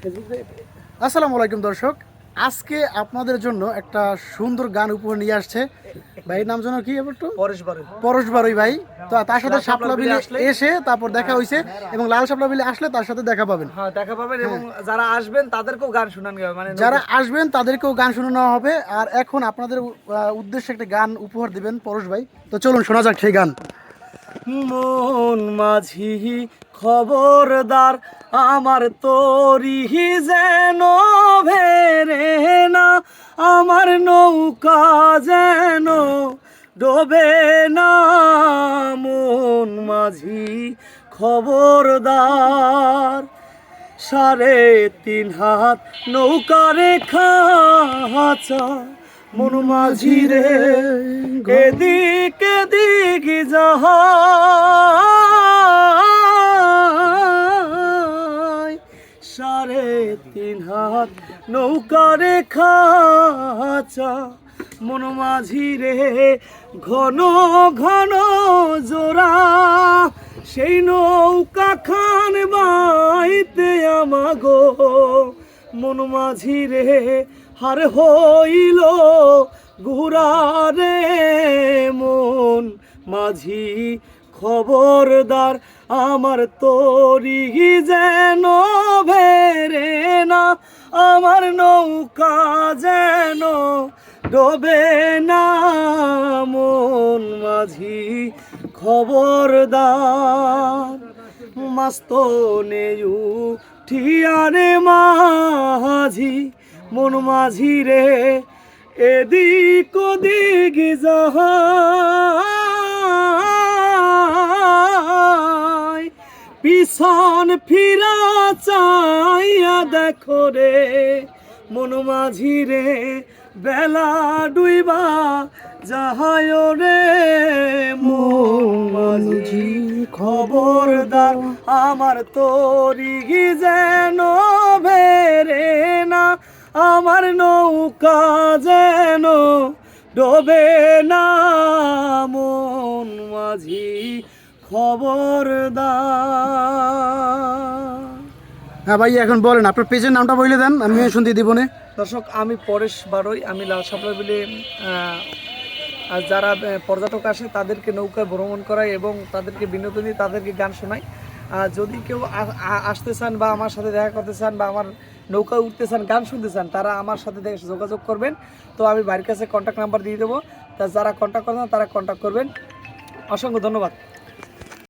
আসসালামু আলাইকুম দর্শক, আজকে আপনাদের জন্য একটা সুন্দর গান উপহার নিয়ে আসছে ভাইয়ের নাম যেন কি একটু পরশ বারুই ভাই। তো তার সাথে শাপলা বিলে এসে তারপর দেখা হয়েছে এবং লাল শাপলা বিলে আসলে তার সাথে দেখা পাবেন। হ্যাঁ, দেখা পাবেন এবং যারা আসবেন তাদেরকেও গান শোনানো হবে, মানে যারা আসবেন তাদেরকেও গান শোনানো হবে। আর এখন আপনাদের উদ্দেশ্যে একটা গান উপহার দিবেন পরশ ভাই। তো চলুন শোনা যাক সেই গান। মন মাঝি খবরদার, আমার তরি যেন ভেরে না, আমার নৌকা যেন ডোবে না। মন মাঝি খবরদার, 3.5 হাত নৌকা রেখা হাচা, মন মাঝি রে এদিক এদিক যাহাই, 3.5 হাত নৌকা রেখা হাচা, মন মাঝি রে ঘন ঘন জোড়া, সেই নৌকা খান বাইতে আমাগো, মন মাঝি রে হার হইল ঘুরা রে। মন মাঝি খবরদার, আমার তরি যেন ভেরে না, আমার নৌকা যেন ডোবে না। মন মাঝি খবরদার, মাস্তনে উঠিয়ারে মাঝি, মন মাঝি রে এদিক ওদিক যাহাই, পিছন ফিরা চাইয়া দেখো রে, মন মাঝি রে বেলা ডুইবা যাহায় রে। মন মাঝি খবরদার, আমার তরি যেন ভেরে না, আমার নৌকা যেন ডোবে না। মন মাঝি খবরদার। হ্যাঁ ভাই, এখন বলেন আপনার পেজের নামটা বলে দেন, আমি মেনশন দিয়ে দিব না। দর্শক, আমি পরেশ বারুই, আমি লাল শাপলা বিলে আর যারা পর্যটক আসে তাদেরকে নৌকায় ভ্রমণ করাই এবং তাদেরকে বিনোদনী, তাদেরকে গান শোনাই। যদি কেউ আসতে চান বা আমার সাথে দেখা করতে চান বা আমার নৌকায় উঠতে চান, গান শুনতে চান, তারা আমার সাথে যোগাযোগ করবেন। তো আমি বাড়ির কাছে কন্ট্যাক্ট নাম্বার দিয়ে দেবো, তা যারা কন্ট্যাক্ট করবেন তারা কন্ট্যাক্ট করবেন। অসংখ্য ধন্যবাদ।